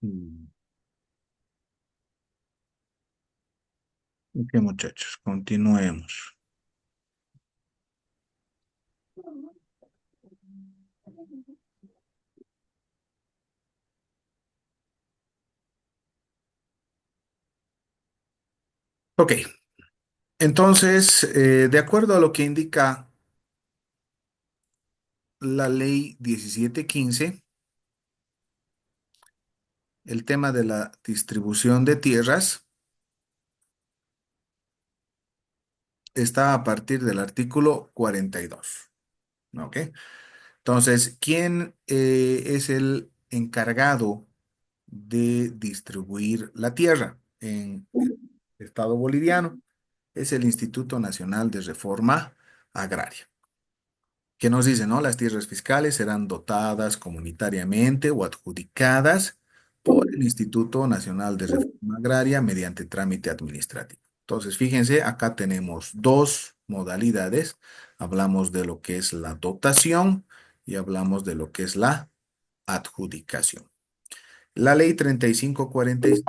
Mm. Ok, muchachos, continuemos. Ok, entonces, de acuerdo a lo que indica la ley 1715, el tema de la distribución de tierras está a partir del artículo 42. ¿Ok? Entonces, ¿quién es el encargado de distribuir la tierra en el Estado boliviano? Es el Instituto Nacional de Reforma Agraria, que nos dice, ¿no? Las tierras fiscales serán dotadas comunitariamente o adjudicadas por el Instituto Nacional de Reforma Agraria mediante trámite administrativo. Entonces, fíjense, acá tenemos dos modalidades. Hablamos de lo que es la dotación y hablamos de lo que es la adjudicación. La ley 3545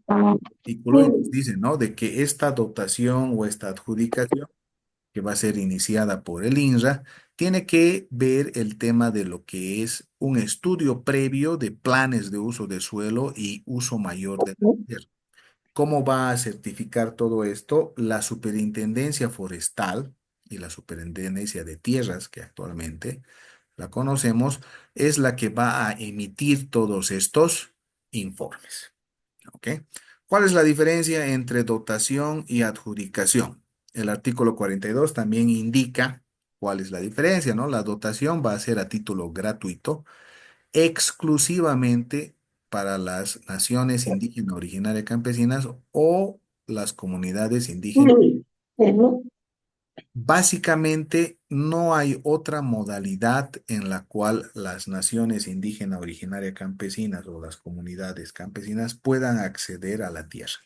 artículo y nos dice, ¿no? De que esta dotación o esta adjudicación que va a ser iniciada por el INRA, tiene que ver el tema de lo que es un estudio previo de planes de uso de suelo y uso mayor de la tierra. ¿Cómo va a certificar todo esto? La Superintendencia Forestal y la Superintendencia de Tierras, que actualmente la conocemos, es la que va a emitir todos estos informes. ¿Ok? ¿Cuál es la diferencia entre dotación y adjudicación? El artículo 42 también indica cuál es la diferencia, ¿no? La dotación va a ser a título gratuito, exclusivamente para las naciones indígenas originarias campesinas o las comunidades indígenas. Básicamente, no hay otra modalidad en la cual las naciones indígenas originarias campesinas o las comunidades campesinas puedan acceder a la tierra.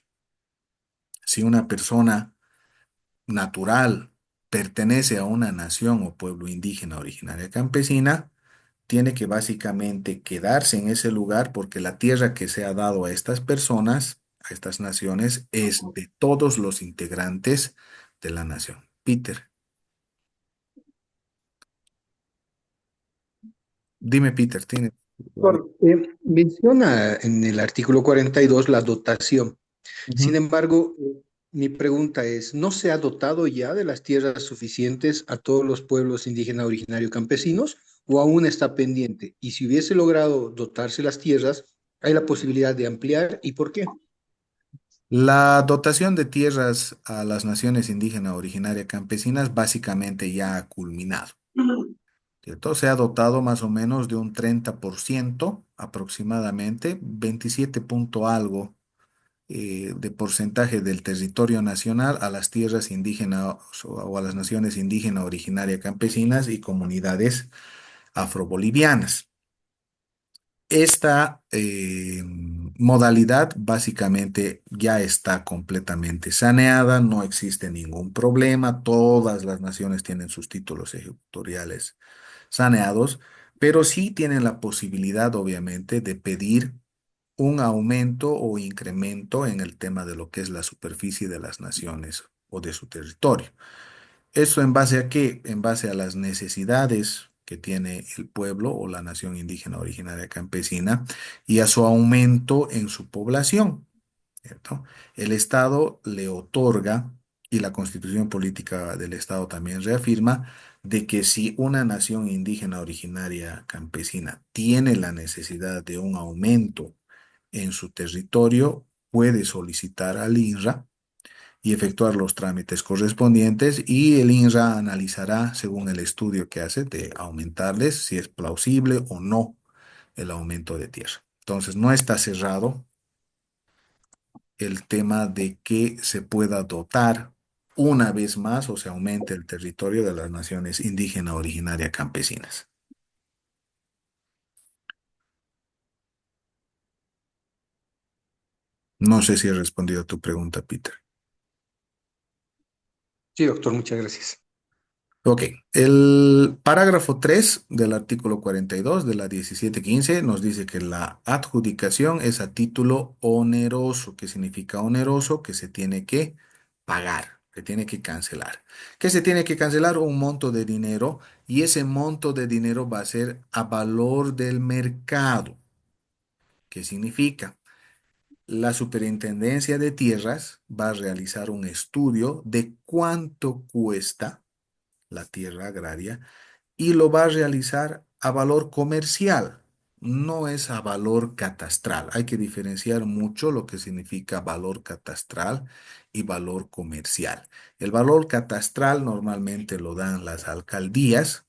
Si una persona natural pertenece a una nación o pueblo indígena originaria campesina, tiene que básicamente quedarse en ese lugar porque la tierra que se ha dado a estas personas, a estas naciones, es de todos los integrantes de la nación. Peter, dime, Peter, ¿tiene? Menciona en el artículo 42 la dotación. Sin Ujú. embargo, mi pregunta es, ¿no se ha dotado ya de las tierras suficientes a todos los pueblos indígenas originarios campesinos o aún está pendiente? Y si hubiese logrado dotarse las tierras, ¿hay la posibilidad de ampliar y por qué? La dotación de tierras a las naciones indígenas originarias campesinas básicamente ya ha culminado. ¿Cierto? Se ha dotado más o menos de un 30% aproximadamente, 27 punto algo de porcentaje del territorio nacional a las tierras indígenas o a las naciones indígenas originarias campesinas y comunidades afrobolivianas. Esta modalidad básicamente ya está completamente saneada, no existe ningún problema, todas las naciones tienen sus títulos ejecutoriales saneados, pero sí tienen la posibilidad, obviamente, de pedir un aumento o incremento en el tema de lo que es la superficie de las naciones o de su territorio. ¿Eso en base a qué? En base a las necesidades que tiene el pueblo o la nación indígena originaria campesina y a su aumento en su población. ¿cierto? El Estado le otorga, y la Constitución Política del Estado también reafirma, de que si una nación indígena originaria campesina tiene la necesidad de un aumento en su territorio, puede solicitar al INRA y efectuar los trámites correspondientes y el INRA analizará, según el estudio que hace, de aumentarles si es plausible o no el aumento de tierra. Entonces, no está cerrado el tema de que se pueda dotar una vez más o se aumente el territorio de las naciones indígena originaria campesinas. No sé si he respondido a tu pregunta, Peter. Sí, doctor, muchas gracias. Ok, el parágrafo 3 del artículo 42 de la 1715 nos dice que la adjudicación es a título oneroso. ¿Qué significa oneroso? Que se tiene que pagar, se tiene que cancelar. ¿Qué se tiene que cancelar? Un monto de dinero y ese monto de dinero va a ser a valor del mercado. ¿Qué significa? La Superintendencia de Tierras va a realizar un estudio de cuánto cuesta la tierra agraria y lo va a realizar a valor comercial, no es a valor catastral. Hay que diferenciar mucho lo que significa valor catastral y valor comercial. El valor catastral normalmente lo dan las alcaldías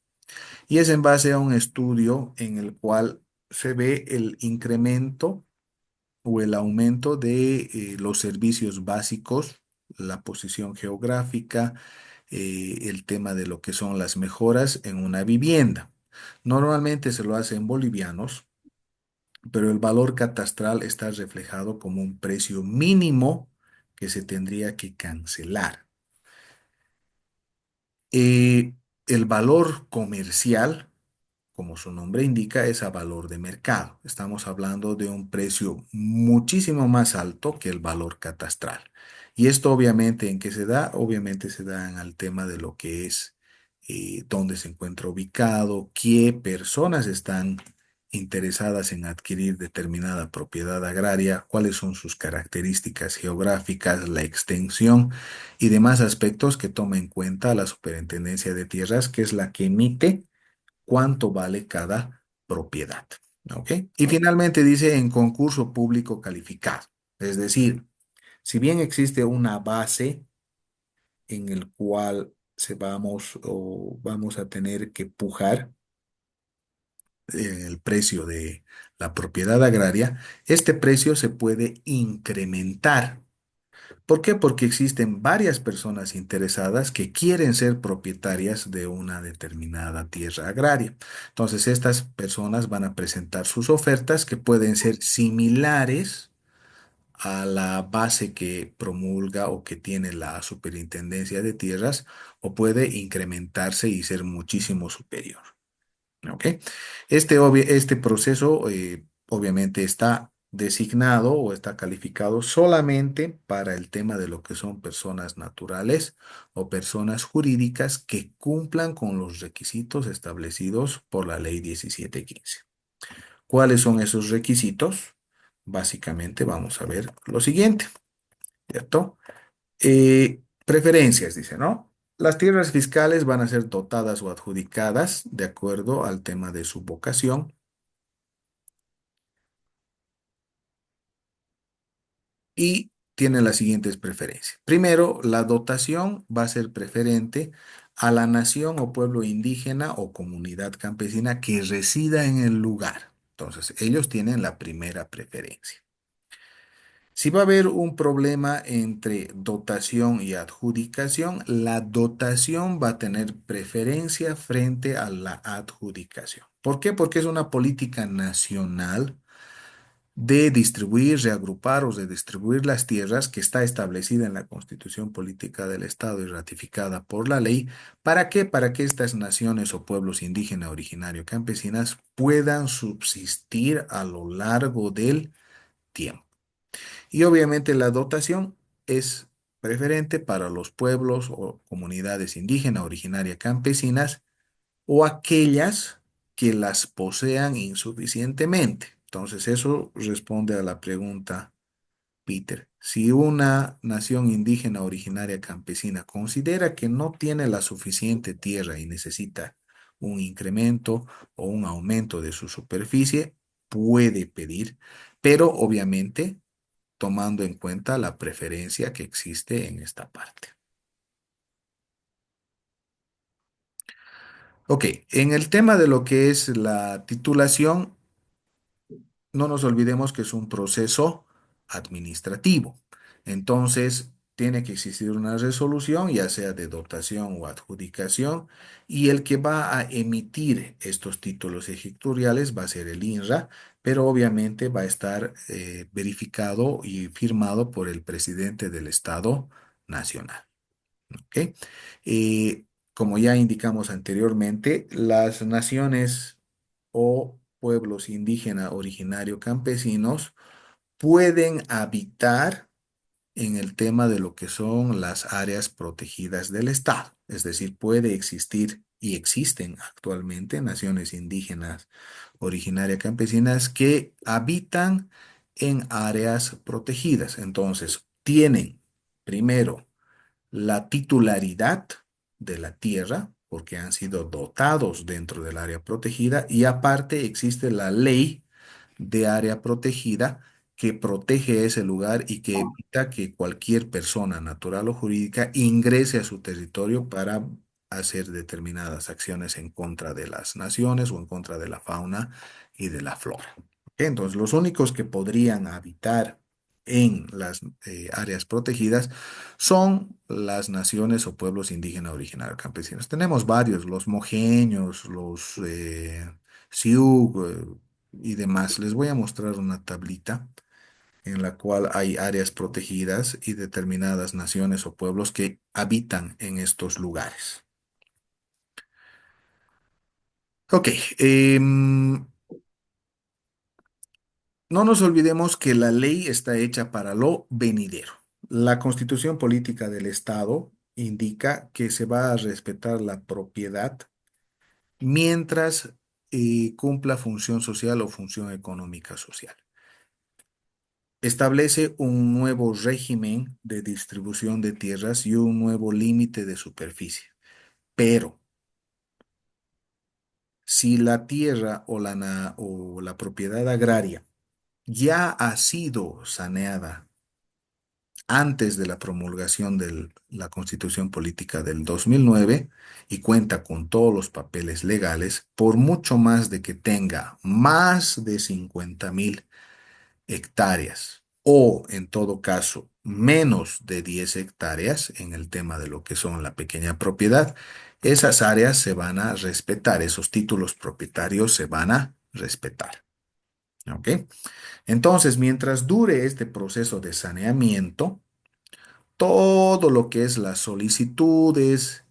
y es en base a un estudio en el cual se ve el incremento o el aumento de los servicios básicos, la posición geográfica, el tema de lo que son las mejoras en una vivienda. Normalmente se lo hace en bolivianos, pero el valor catastral está reflejado como un precio mínimo que se tendría que cancelar. El valor comercial, como su nombre indica, es a valor de mercado. Estamos hablando de un precio muchísimo más alto que el valor catastral. Y esto obviamente en qué se da, obviamente se da en el tema de lo que es dónde se encuentra ubicado, qué personas están interesadas en adquirir determinada propiedad agraria, cuáles son sus características geográficas, la extensión y demás aspectos que toma en cuenta la Superintendencia de Tierras, que es la que emite cuánto vale cada propiedad. ¿Ok? Y finalmente dice en concurso público calificado. Es decir, si bien existe una base en el cual vamos a tener que pujar el precio de la propiedad agraria, este precio se puede incrementar. ¿Por qué? Porque existen varias personas interesadas que quieren ser propietarias de una determinada tierra agraria. Entonces, estas personas van a presentar sus ofertas que pueden ser similares a la base que promulga o que tiene la Superintendencia de Tierras o puede incrementarse y ser muchísimo superior. ¿Ok? Este proceso obviamente está designado o está calificado solamente para el tema de lo que son personas naturales o personas jurídicas que cumplan con los requisitos establecidos por la Ley 1715. ¿Cuáles son esos requisitos? Básicamente vamos a ver lo siguiente, ¿cierto? Preferencias, dice, ¿no? Las tierras fiscales van a ser dotadas o adjudicadas de acuerdo al tema de su vocación y tiene las siguientes preferencias. Primero, la dotación va a ser preferente a la nación o pueblo indígena o comunidad campesina que resida en el lugar. Entonces, ellos tienen la primera preferencia. Si va a haber un problema entre dotación y adjudicación, la dotación va a tener preferencia frente a la adjudicación. ¿Por qué? Porque es una política nacional de distribuir, reagrupar o redistribuir las tierras que está establecida en la Constitución Política del Estado y ratificada por la ley. ¿Para qué? Para que estas naciones o pueblos indígena, originario, campesinas puedan subsistir a lo largo del tiempo. Y obviamente la dotación es preferente para los pueblos o comunidades indígenas, originarias, campesinas o aquellas que las posean insuficientemente. Entonces eso responde a la pregunta Peter, si una nación indígena originaria campesina considera que no tiene la suficiente tierra y necesita un incremento o un aumento de su superficie, puede pedir, pero obviamente tomando en cuenta la preferencia que existe en esta parte. Ok, en el tema de lo que es la titulación, no nos olvidemos que es un proceso administrativo. Entonces, tiene que existir una resolución, ya sea de dotación o adjudicación, y el que va a emitir estos títulos ejecutoriales va a ser el INRA, pero obviamente va a estar verificado y firmado por el presidente del Estado Nacional. ¿Ok? Eh, Como ya indicamos anteriormente, las naciones o pueblos indígenas originarios campesinos pueden habitar en el tema de lo que son las áreas protegidas del Estado. Es decir, puede existir y existen actualmente naciones indígenas originarias campesinas que habitan en áreas protegidas. Entonces, tienen primero la titularidad de la tierra, porque han sido dotados dentro del área protegida, y aparte existe la ley de área protegida que protege ese lugar y que evita que cualquier persona natural o jurídica ingrese a su territorio para hacer determinadas acciones en contra de las naciones o en contra de la fauna y de la flora. ¿Ok? Entonces, los únicos que podrían habitar en las áreas protegidas son las naciones o pueblos indígenas originarios campesinos. Tenemos varios, los mojeños, los Siug y demás. Les voy a mostrar una tablita en la cual hay áreas protegidas y determinadas naciones o pueblos que habitan en estos lugares. Ok, no nos olvidemos que la ley está hecha para lo venidero. La Constitución Política del Estado indica que se va a respetar la propiedad mientras cumpla función social o función económica social. Establece un nuevo régimen de distribución de tierras y un nuevo límite de superficie. Pero si la tierra o la propiedad agraria ya ha sido saneada antes de la promulgación de la Constitución Política del 2009 y cuenta con todos los papeles legales, por mucho más de que tenga más de 50.000 hectáreas o, en todo caso, menos de 10 hectáreas en el tema de lo que son la pequeña propiedad, esas áreas se van a respetar, esos títulos propietarios se van a respetar. ¿Ok? Entonces, mientras dure este proceso de saneamiento, todo lo que es las solicitudes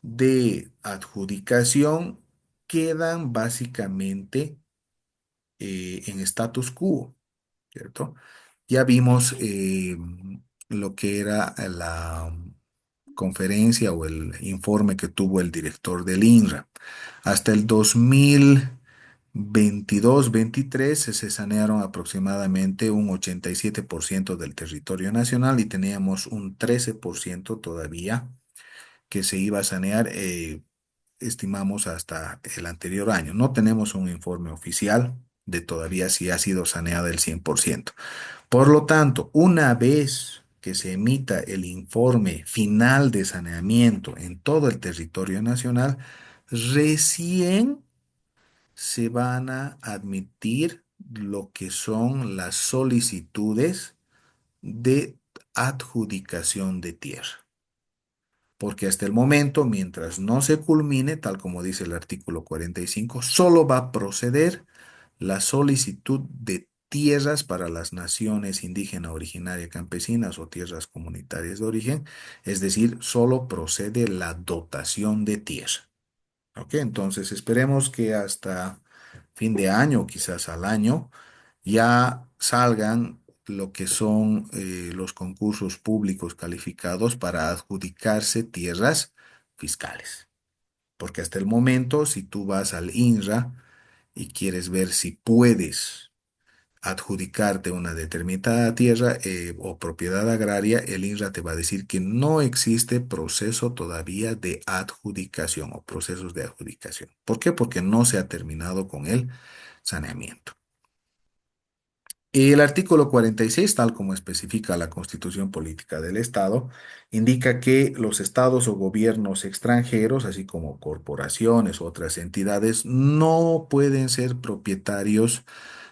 de adjudicación quedan básicamente en status quo, ¿cierto? Ya vimos lo que era la conferencia o el informe que tuvo el director del INRA. Hasta el 2022-23 se sanearon aproximadamente un 87% del territorio nacional y teníamos un 13% todavía que se iba a sanear, estimamos hasta el anterior año. No tenemos un informe oficial de todavía si ha sido saneada el 100%. Por lo tanto, una vez que se emita el informe final de saneamiento en todo el territorio nacional, recién se van a admitir lo que son las solicitudes de adjudicación de tierra. Porque hasta el momento, mientras no se culmine, tal como dice el artículo 45, solo va a proceder la solicitud de tierras para las naciones indígenas originarias campesinas o tierras comunitarias de origen, es decir, solo procede la dotación de tierra. ¿Ok? Entonces esperemos que hasta fin de año, quizás al año, ya salgan lo que son los concursos públicos calificados para adjudicarse tierras fiscales. Porque hasta el momento, si tú vas al INRA y quieres ver si puedes adjudicarte una determinada tierra o propiedad agraria, el INRA te va a decir que no existe proceso todavía de adjudicación o procesos de adjudicación. ¿Por qué? Porque no se ha terminado con el saneamiento. Y el artículo 46, tal como especifica la Constitución Política del Estado, indica que los estados o gobiernos extranjeros, así como corporaciones u otras entidades, no pueden ser propietarios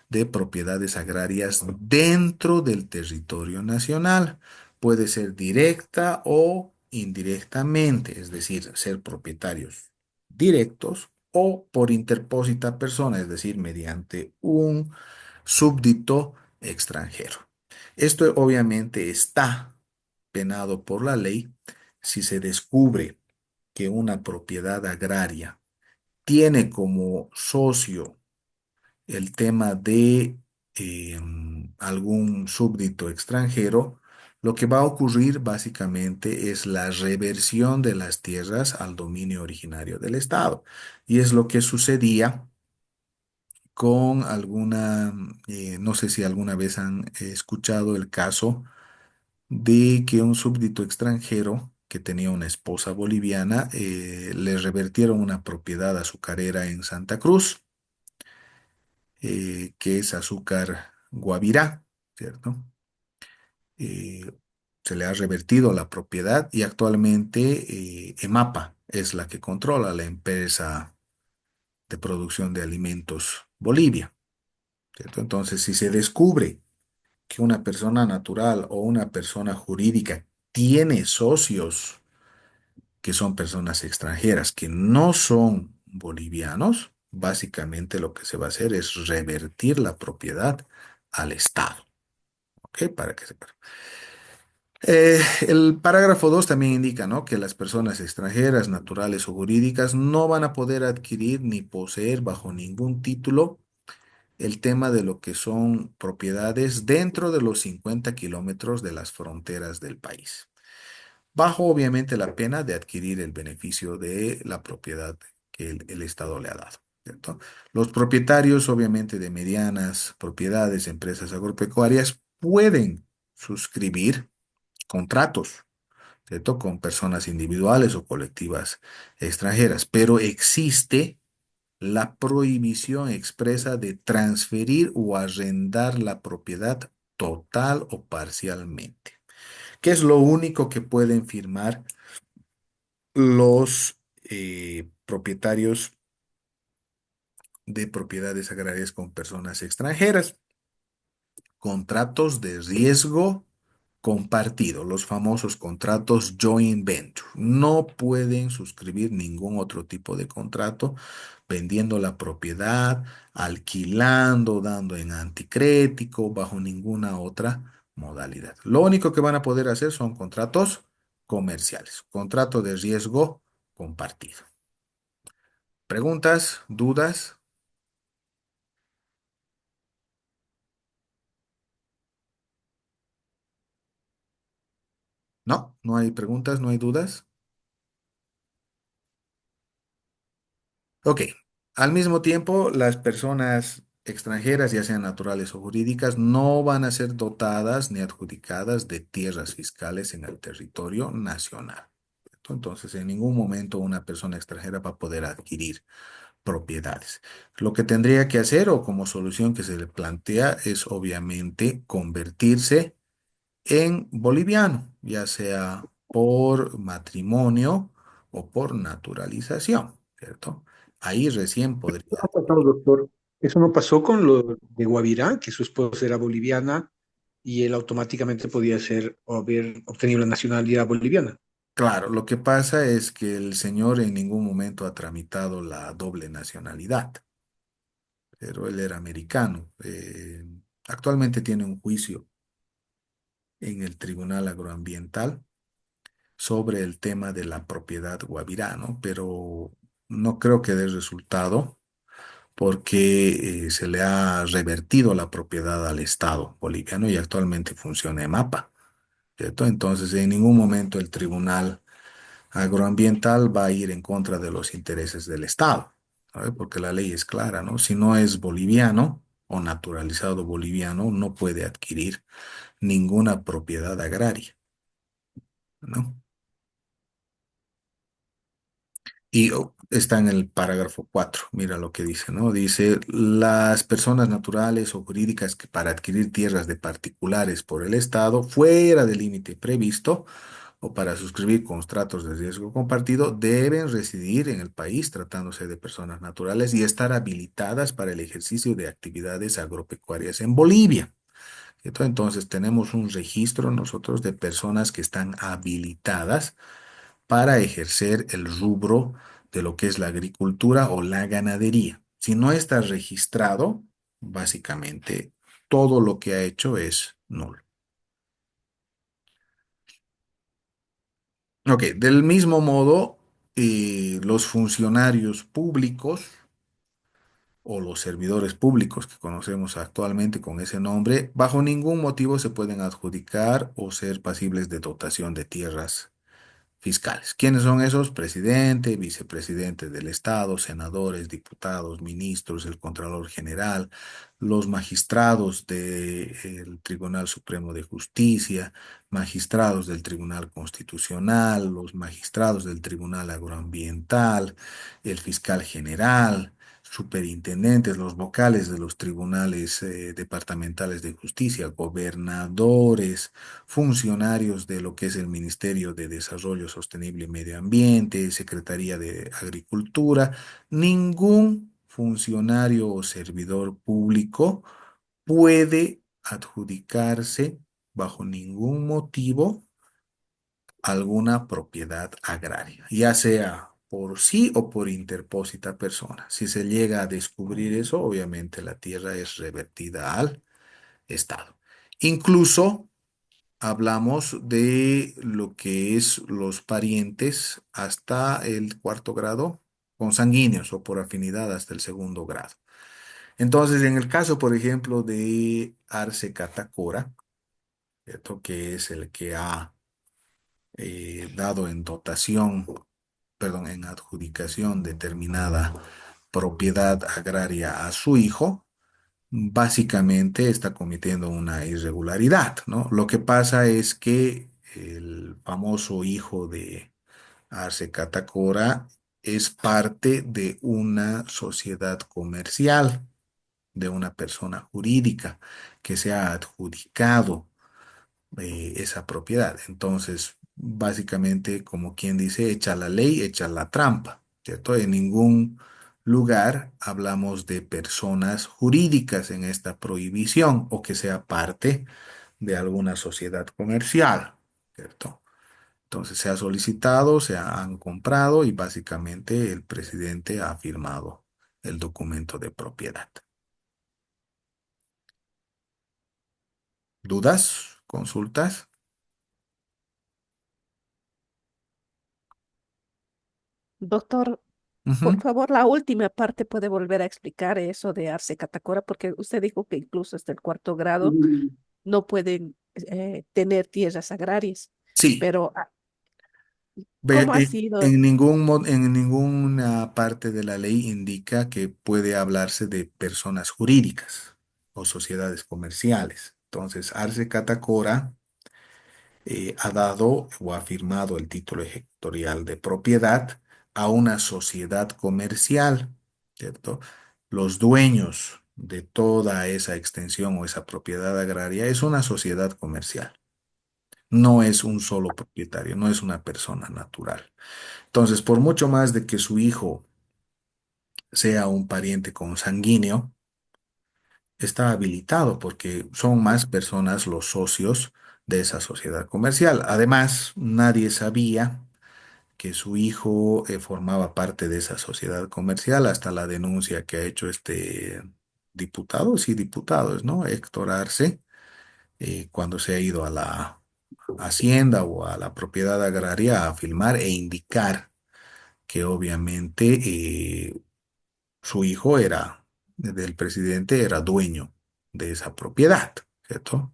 de propiedades agrarias dentro del territorio nacional. Puede ser directa o indirectamente, es decir, ser propietarios directos o por interpósita persona, es decir, mediante un súbdito extranjero. Esto obviamente está penado por la ley si se descubre que una propiedad agraria tiene como socio el tema de algún súbdito extranjero. Lo que va a ocurrir básicamente es la reversión de las tierras al dominio originario del Estado. Y es lo que sucedía con alguna, no sé si alguna vez han escuchado el caso de que un súbdito extranjero que tenía una esposa boliviana le revertieron una propiedad azucarera en Santa Cruz, que es azúcar Guavirá, ¿cierto? Eh, Se le ha revertido la propiedad y actualmente EMAPA es la que controla la empresa de producción de alimentos Bolivia, ¿cierto? Entonces, si se descubre que una persona natural o una persona jurídica tiene socios que son personas extranjeras que no son bolivianos, básicamente lo que se va a hacer es revertir la propiedad al Estado. ¿Ok? Para que sepa. El parágrafo 2 también indica, ¿no?, que las personas extranjeras, naturales o jurídicas no van a poder adquirir ni poseer bajo ningún título el tema de lo que son propiedades dentro de los 50 kilómetros de las fronteras del país, bajo obviamente la pena de adquirir el beneficio de la propiedad que el Estado le ha dado, ¿cierto? Los propietarios obviamente de medianas propiedades, empresas agropecuarias, pueden suscribir contratos, ¿cierto?, con personas individuales o colectivas extranjeras, pero existe la prohibición expresa de transferir o arrendar la propiedad total o parcialmente, que es lo único que pueden firmar los propietarios de propiedades agrarias con personas extranjeras. Contratos de riesgo compartido, los famosos contratos joint venture. No pueden suscribir ningún otro tipo de contrato vendiendo la propiedad, alquilando, dando en anticrético, bajo ninguna otra modalidad. Lo único que van a poder hacer son contratos comerciales, contrato de riesgo compartido. ¿Preguntas? ¿Dudas? No, no hay preguntas, no hay dudas. Ok. Al mismo tiempo, las personas extranjeras, ya sean naturales o jurídicas, no van a ser dotadas ni adjudicadas de tierras fiscales en el territorio nacional. ¿Cierto? Entonces, en ningún momento una persona extranjera va a poder adquirir propiedades. Lo que tendría que hacer o como solución que se le plantea es obviamente convertirse en boliviano, ya sea por matrimonio o por naturalización, ¿cierto? Ahí recién ¿Qué podría. ha pasado, doctor? Eso no pasó con lo de Guavirá, que su esposa era boliviana y él automáticamente podía ser o haber obtenido la nacionalidad boliviana. Claro, lo que pasa es que el señor en ningún momento ha tramitado la doble nacionalidad, pero él era americano. Actualmente tiene un juicio en el Tribunal Agroambiental sobre el tema de la propiedad guavirá, ¿no? Pero no creo que dé resultado porque se le ha revertido la propiedad al Estado boliviano y actualmente funciona EMAPA, ¿cierto? Entonces, en ningún momento el Tribunal Agroambiental va a ir en contra de los intereses del Estado, ¿sabe? Porque la ley es clara, ¿no? Si no es boliviano o naturalizado boliviano no puede adquirir ninguna propiedad agraria, ¿no? Y está en el parágrafo 4. Mira lo que dice, ¿no? Dice, las personas naturales o jurídicas que para adquirir tierras de particulares por el Estado fuera del límite previsto o para suscribir contratos de riesgo compartido deben residir en el país tratándose de personas naturales y estar habilitadas para el ejercicio de actividades agropecuarias en Bolivia. ¿Cierto? Entonces tenemos un registro nosotros de personas que están habilitadas para ejercer el rubro de lo que es la agricultura o la ganadería. Si no está registrado, básicamente todo lo que ha hecho es nulo. Ok, del mismo modo, los funcionarios públicos o los servidores públicos que conocemos actualmente con ese nombre, bajo ningún motivo se pueden adjudicar o ser pasibles de dotación de tierras fiscales. ¿Quiénes son esos? Presidente, vicepresidente del Estado, senadores, diputados, ministros, el Contralor General, los magistrados del Tribunal Supremo de Justicia, magistrados del Tribunal Constitucional, los magistrados del Tribunal Agroambiental, el fiscal general, superintendentes, los vocales de los tribunales departamentales de justicia, gobernadores, funcionarios de lo que es el Ministerio de Desarrollo Sostenible y Medio Ambiente, Secretaría de Agricultura. Ningún funcionario o servidor público puede adjudicarse bajo ningún motivo alguna propiedad agraria, ya sea por sí o por interpósita persona. Si se llega a descubrir eso, obviamente la tierra es revertida al Estado. Incluso hablamos de lo que es los parientes hasta el cuarto grado, consanguíneos o por afinidad hasta el segundo grado. Entonces, en el caso, por ejemplo, de Arce Catacora, ¿cierto? Que es el que ha dado en dotación, perdón, en adjudicación determinada propiedad agraria a su hijo, básicamente está cometiendo una irregularidad, ¿no? Lo que pasa es que el famoso hijo de Arce Catacora es parte de una sociedad comercial, de una persona jurídica que se ha adjudicado esa propiedad. Entonces, básicamente, como quien dice, echa la ley, echa la trampa, ¿cierto? En ningún lugar hablamos de personas jurídicas en esta prohibición o que sea parte de alguna sociedad comercial, ¿cierto? Entonces, se ha solicitado, se han comprado y básicamente el presidente ha firmado el documento de propiedad. ¿Dudas? ¿Consultas? Doctor, por Ujú. favor, la última parte puede volver a explicar eso de Arce Catacora, porque usted dijo que incluso hasta el cuarto grado no pueden tener tierras agrarias, Sí. pero Ve, ¿cómo ha sido? en en ninguna parte de la ley indica que puede hablarse de personas jurídicas o sociedades comerciales. Entonces, Arce Catacora ha dado o ha firmado el título ejecutorial de propiedad a una sociedad comercial, ¿cierto? Los dueños de toda esa extensión o esa propiedad agraria es una sociedad comercial. No es un solo propietario, no es una persona natural. Entonces, por mucho más de que su hijo sea un pariente consanguíneo, está habilitado porque son más personas los socios de esa sociedad comercial. Además, nadie sabía que su hijo formaba parte de esa sociedad comercial hasta la denuncia que ha hecho este diputado, sí, diputados, ¿no? Héctor Arce, cuando se ha ido a la hacienda o a la propiedad agraria a filmar e indicar que obviamente su hijo era, del presidente, era dueño de esa propiedad, ¿cierto?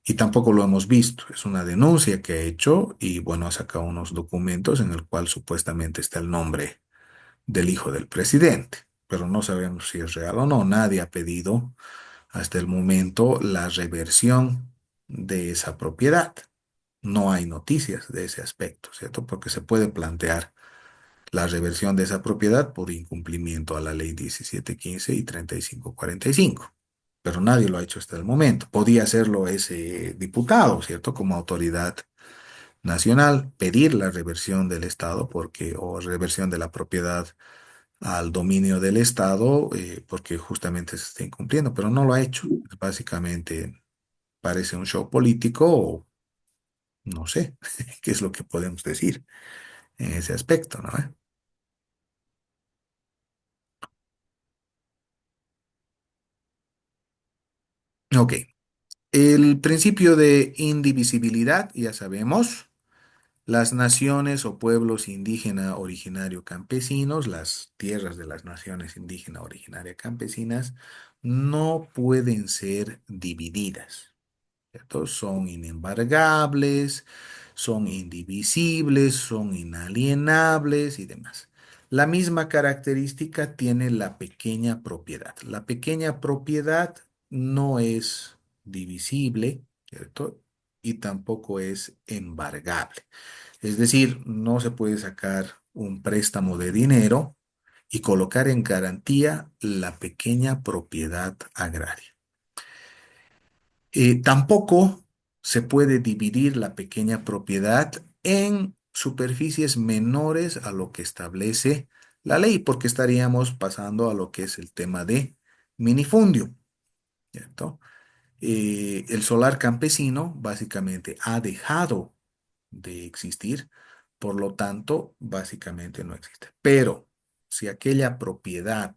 Y tampoco lo hemos visto. Es una denuncia que ha hecho y bueno, ha sacado unos documentos en el cual supuestamente está el nombre del hijo del presidente, pero no sabemos si es real o no. Nadie ha pedido hasta el momento la reversión de esa propiedad. No hay noticias de ese aspecto, ¿cierto? Porque se puede plantear la reversión de esa propiedad por incumplimiento a la ley 1715 y 3545. Pero nadie lo ha hecho hasta el momento. Podía hacerlo ese diputado, ¿cierto? Como autoridad nacional, pedir la reversión del Estado porque, o reversión de la propiedad al dominio del Estado, porque justamente se está incumpliendo, pero no lo ha hecho. Básicamente parece un show político o no sé qué es lo que podemos decir en ese aspecto, ¿no? Ok. El principio de indivisibilidad, ya sabemos, las naciones o pueblos indígena originario campesinos, las tierras de las naciones indígena originaria campesinas, no pueden ser divididas. ¿Cierto? Son inembargables, son indivisibles, son inalienables y demás. La misma característica tiene la pequeña propiedad. La pequeña propiedad no es divisible, ¿cierto? Y tampoco es embargable. Es decir, no se puede sacar un préstamo de dinero y colocar en garantía la pequeña propiedad agraria. Tampoco se puede dividir la pequeña propiedad en superficies menores a lo que establece la ley, porque estaríamos pasando a lo que es el tema de minifundio, ¿cierto? El solar campesino básicamente ha dejado de existir, por lo tanto, básicamente no existe. Pero si aquella propiedad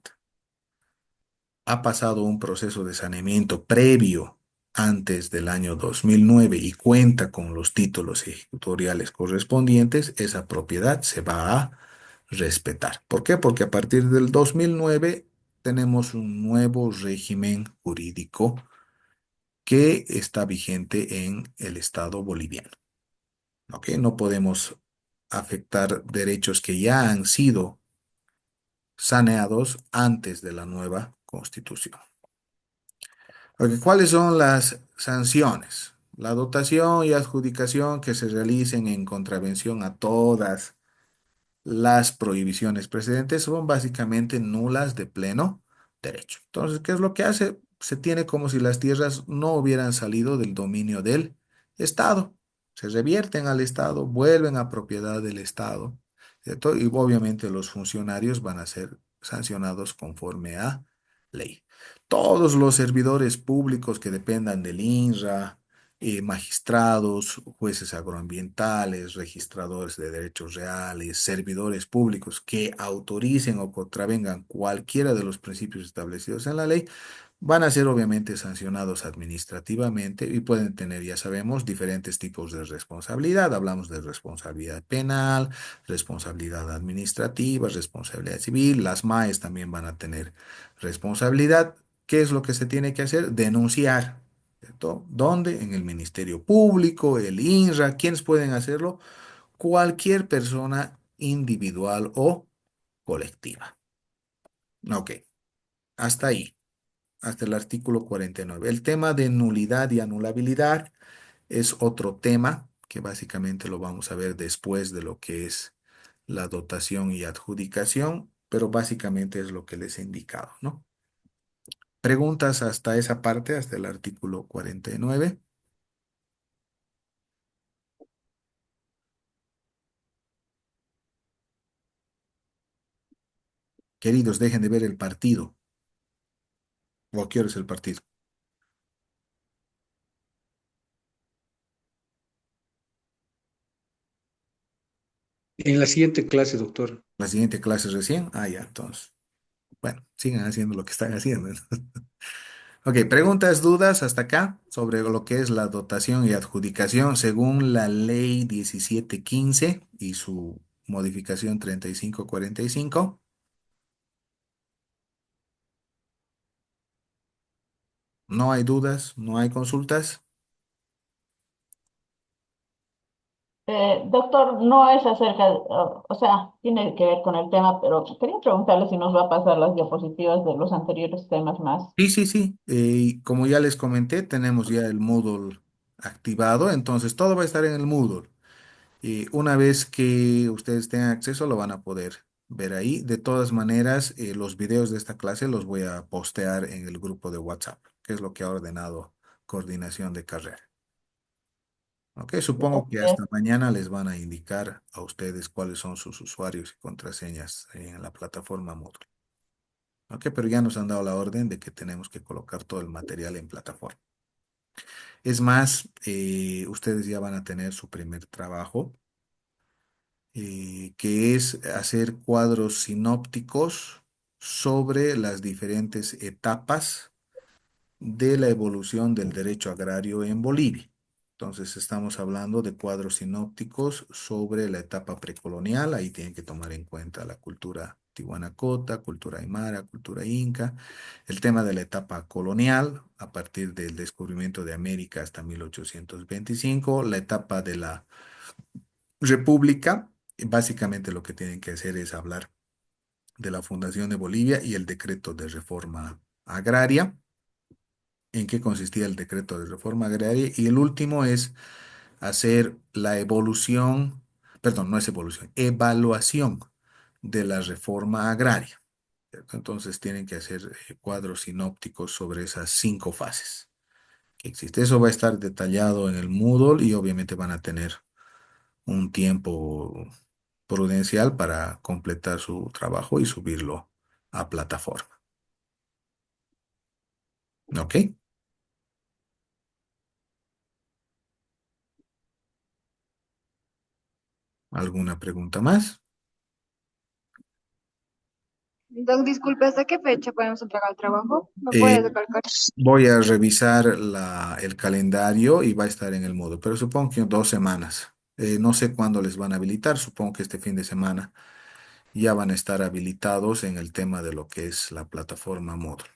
ha pasado un proceso de saneamiento previo antes del año 2009 y cuenta con los títulos ejecutoriales correspondientes, esa propiedad se va a respetar. ¿Por qué? Porque a partir del 2009 tenemos un nuevo régimen jurídico que está vigente en el Estado boliviano. ¿Ok? No podemos afectar derechos que ya han sido saneados antes de la nueva Constitución. Ok, ¿cuáles son las sanciones? La dotación y adjudicación que se realicen en contravención a todas las prohibiciones precedentes son básicamente nulas de pleno derecho. Entonces, ¿qué es lo que hace? Se tiene como si las tierras no hubieran salido del dominio del Estado. Se revierten al Estado, vuelven a propiedad del Estado, ¿cierto? Y obviamente los funcionarios van a ser sancionados conforme a ley. Todos los servidores públicos que dependan del INRA, magistrados, jueces agroambientales, registradores de derechos reales, servidores públicos que autoricen o contravengan cualquiera de los principios establecidos en la ley, van a ser obviamente sancionados administrativamente y pueden tener, ya sabemos, diferentes tipos de responsabilidad. Hablamos de responsabilidad penal, responsabilidad administrativa, responsabilidad civil. Las MAES también van a tener responsabilidad. ¿Qué es lo que se tiene que hacer? Denunciar. ¿Cierto? ¿Dónde? En el Ministerio Público, el INRA. ¿Quiénes pueden hacerlo? Cualquier persona individual o colectiva. Ok, hasta ahí, hasta el artículo 49. El tema de nulidad y anulabilidad es otro tema que básicamente lo vamos a ver después de lo que es la dotación y adjudicación, pero básicamente es lo que les he indicado, ¿no? Preguntas hasta esa parte, hasta el artículo 49. Queridos, dejen de ver el partido. ¿O a qué hora es el partido? En la siguiente clase, doctor. ¿La siguiente clase recién? Ah, ya, entonces. Bueno, sigan haciendo lo que están haciendo. Ok, preguntas, dudas hasta acá sobre lo que es la dotación y adjudicación según la ley 1715 y su modificación 3545. No hay dudas, no hay consultas. Doctor, no es acerca, o sea, tiene que ver con el tema, pero quería preguntarle si nos va a pasar las diapositivas de los anteriores temas más. Sí, sí, sí. Como ya les comenté, tenemos ya el Moodle activado, entonces todo va a estar en el Moodle. Y una vez que ustedes tengan acceso, lo van a poder ver ahí. De todas maneras, los videos de esta clase los voy a postear en el grupo de WhatsApp, que es lo que ha ordenado Coordinación de Carrera. Ok, supongo que hasta mañana les van a indicar a ustedes cuáles son sus usuarios y contraseñas en la plataforma Moodle. Ok, pero ya nos han dado la orden de que tenemos que colocar todo el material en plataforma. Es más, ustedes ya van a tener su primer trabajo, que es hacer cuadros sinópticos sobre las diferentes etapas de la evolución del derecho agrario en Bolivia. Entonces, estamos hablando de cuadros sinópticos sobre la etapa precolonial. Ahí tienen que tomar en cuenta la cultura tihuanacota, cultura aymara, cultura inca, el tema de la etapa colonial a partir del descubrimiento de América hasta 1825, la etapa de la república. Básicamente lo que tienen que hacer es hablar de la fundación de Bolivia y el decreto de reforma agraria, en qué consistía el decreto de reforma agraria, y el último es hacer la evolución, perdón, no es evolución, evaluación de la reforma agraria. ¿Cierto? Entonces tienen que hacer cuadros sinópticos sobre esas 5 fases que existe. Eso va a estar detallado en el Moodle y obviamente van a tener un tiempo prudencial para completar su trabajo y subirlo a plataforma. ¿Ok? ¿Alguna pregunta más? Doc, disculpe, ¿hasta qué fecha podemos entregar el trabajo? ¿Me puedes Eh, recalcar? Voy a revisar el calendario y va a estar en el modo, pero supongo que 2 semanas. No sé cuándo les van a habilitar, supongo que este fin de semana ya van a estar habilitados en el tema de lo que es la plataforma Moodle.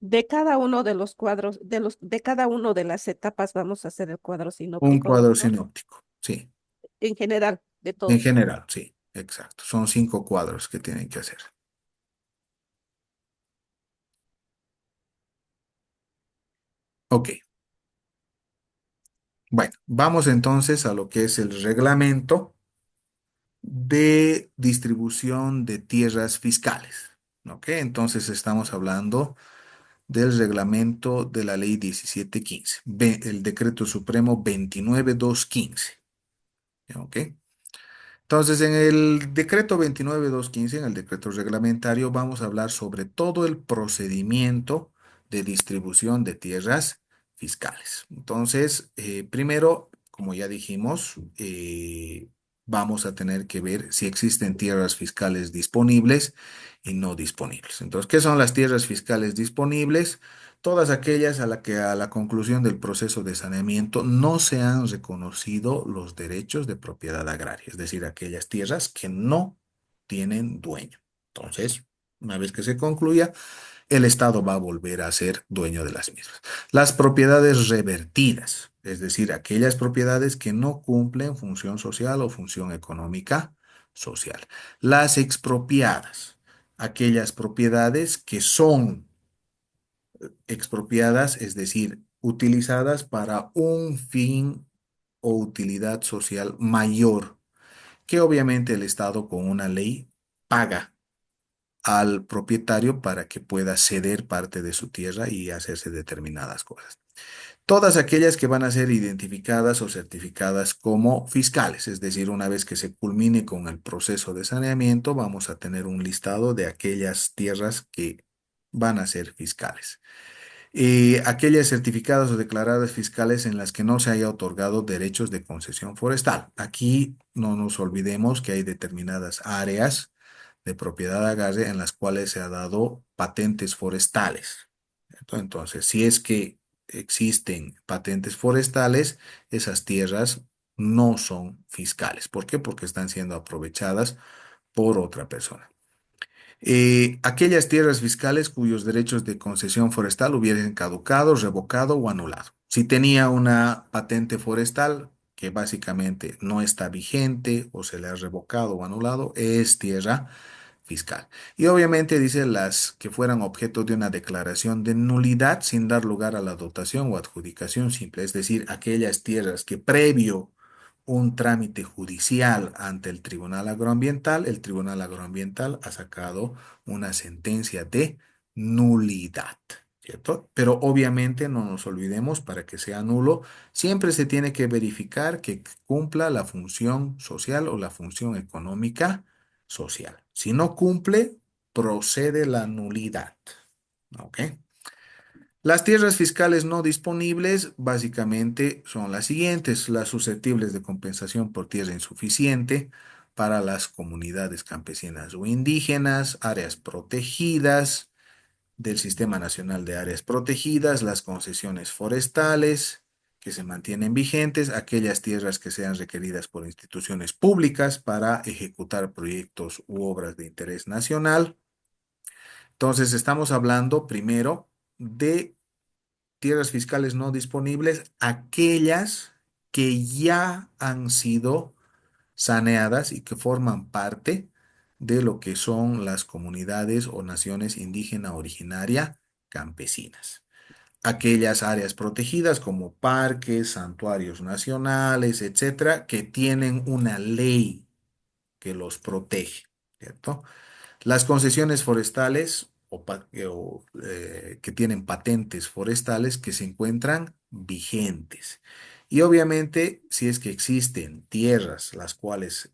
De cada uno de los cuadros, de cada uno de las etapas vamos a hacer el cuadro Un sinóptico, cuadro doctor, sinóptico, sí, en general, de en todos. general, sí, exacto. Son 5 cuadros que tienen que hacer. Ok, bueno, vamos entonces a lo que es el reglamento de distribución de tierras fiscales. ¿Ok? Entonces estamos hablando del reglamento de la ley 1715, el decreto supremo 29215. ¿Ok? Entonces, en el decreto 29215, en el decreto reglamentario, vamos a hablar sobre todo el procedimiento de distribución de tierras fiscales. Entonces, primero, como ya dijimos, vamos a tener que ver si existen tierras fiscales disponibles y no disponibles. Entonces, ¿qué son las tierras fiscales disponibles? Todas aquellas a la que a la conclusión del proceso de saneamiento no se han reconocido los derechos de propiedad agraria, es decir, aquellas tierras que no tienen dueño. Entonces, una vez que se concluya, el Estado va a volver a ser dueño de las mismas. Las propiedades revertidas, es decir, aquellas propiedades que no cumplen función social o función económica social. Las expropiadas, aquellas propiedades que son expropiadas, es decir, utilizadas para un fin o utilidad social mayor, que obviamente el Estado con una ley paga al propietario para que pueda ceder parte de su tierra y hacerse determinadas cosas. Todas aquellas que van a ser identificadas o certificadas como fiscales, es decir, una vez que se culmine con el proceso de saneamiento, vamos a tener un listado de aquellas tierras que van a ser fiscales. Aquellas certificadas o declaradas fiscales en las que no se haya otorgado derechos de concesión forestal. Aquí no nos olvidemos que hay determinadas áreas de propiedad agraria en las cuales se ha dado patentes forestales. Entonces, si es que existen patentes forestales, esas tierras no son fiscales. ¿Por qué? Porque están siendo aprovechadas por otra persona. Aquellas tierras fiscales cuyos derechos de concesión forestal hubiesen caducado, revocado o anulado. Si tenía una patente forestal que básicamente no está vigente o se le ha revocado o anulado, es tierra fiscal. Y obviamente dice las que fueran objeto de una declaración de nulidad sin dar lugar a la dotación o adjudicación simple, es decir, aquellas tierras que previo un trámite judicial ante el Tribunal Agroambiental ha sacado una sentencia de nulidad, ¿cierto? Pero obviamente no nos olvidemos, para que sea nulo, siempre se tiene que verificar que cumpla la función social o la función económica social. Si no cumple, procede la nulidad, ¿ok? Las tierras fiscales no disponibles básicamente son las siguientes: las susceptibles de compensación por tierra insuficiente para las comunidades campesinas o indígenas, áreas protegidas del Sistema Nacional de Áreas Protegidas, las concesiones forestales que se mantienen vigentes, aquellas tierras que sean requeridas por instituciones públicas para ejecutar proyectos u obras de interés nacional. Entonces, estamos hablando primero de tierras fiscales no disponibles, aquellas que ya han sido saneadas y que forman parte de lo que son las comunidades o naciones indígena originaria campesinas. Aquellas áreas protegidas como parques, santuarios nacionales, etcétera, que tienen una ley que los protege, ¿cierto? Las concesiones forestales que tienen patentes forestales que se encuentran vigentes. Y obviamente, si es que existen tierras en las cuales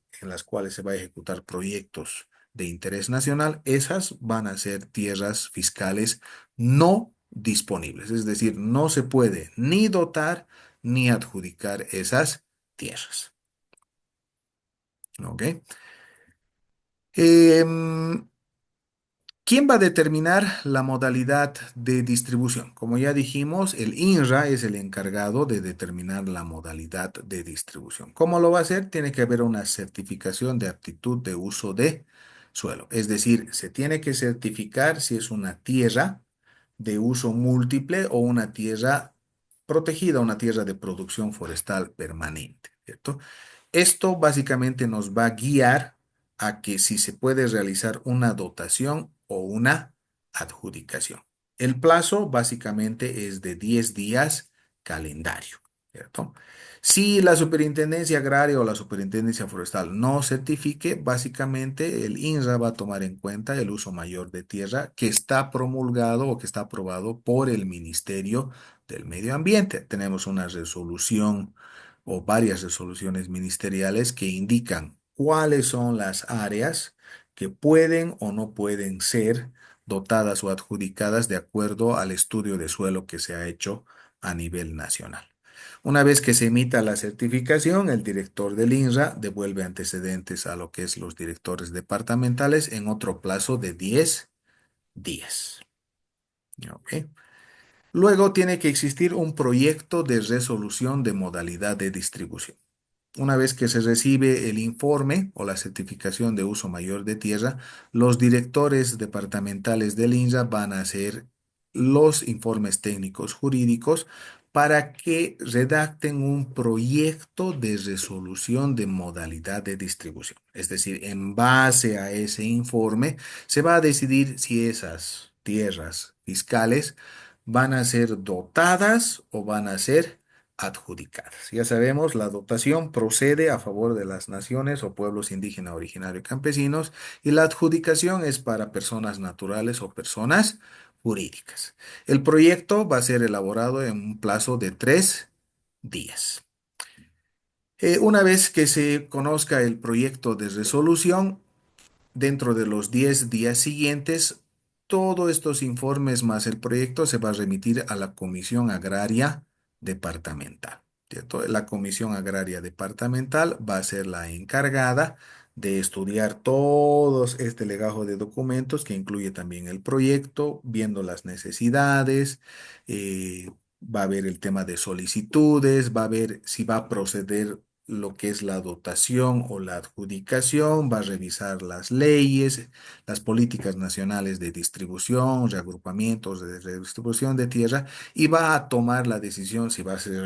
se va a ejecutar proyectos de interés nacional, esas van a ser tierras fiscales no disponibles. Es decir, no se puede ni dotar ni adjudicar esas tierras. ¿Ok? Em, ¿Quién va a determinar la modalidad de distribución? Como ya dijimos, el INRA es el encargado de determinar la modalidad de distribución. ¿Cómo lo va a hacer? Tiene que haber una certificación de aptitud de uso de suelo. Es decir, se tiene que certificar si es una tierra de uso múltiple o una tierra protegida, una tierra de producción forestal permanente, ¿cierto? Esto básicamente nos va a guiar a que si se puede realizar una dotación o una adjudicación. El plazo básicamente es de 10 días calendario, ¿cierto? Si la Superintendencia Agraria o la Superintendencia Forestal no certifique, básicamente el INRA va a tomar en cuenta el uso mayor de tierra que está promulgado o que está aprobado por el Ministerio del Medio Ambiente. Tenemos una resolución o varias resoluciones ministeriales que indican cuáles son las áreas que pueden o no pueden ser dotadas o adjudicadas de acuerdo al estudio de suelo que se ha hecho a nivel nacional. Una vez que se emita la certificación, el director del INRA devuelve antecedentes a lo que es los directores departamentales en otro plazo de 10 días. ¿Ok? Luego tiene que existir un proyecto de resolución de modalidad de distribución. Una vez que se recibe el informe o la certificación de uso mayor de tierra, los directores departamentales del INRA van a hacer los informes técnicos jurídicos para que redacten un proyecto de resolución de modalidad de distribución. Es decir, en base a ese informe se va a decidir si esas tierras fiscales van a ser dotadas o van a ser adjudicadas. Ya sabemos, la dotación procede a favor de las naciones o pueblos indígenas originarios y campesinos, y la adjudicación es para personas naturales o personas jurídicas. El proyecto va a ser elaborado en un plazo de 3 días. Una vez que se conozca el proyecto de resolución, dentro de los 10 días siguientes, todos estos informes más el proyecto se va a remitir a la Comisión Agraria Departamental, ¿cierto? La Comisión Agraria Departamental va a ser la encargada de estudiar todos este legajo de documentos que incluye también el proyecto, viendo las necesidades, va a ver el tema de solicitudes, va a ver si va a proceder lo que es la dotación o la adjudicación, va a revisar las leyes, las políticas nacionales de distribución, reagrupamientos de redistribución de tierra y va a tomar la decisión si va a ser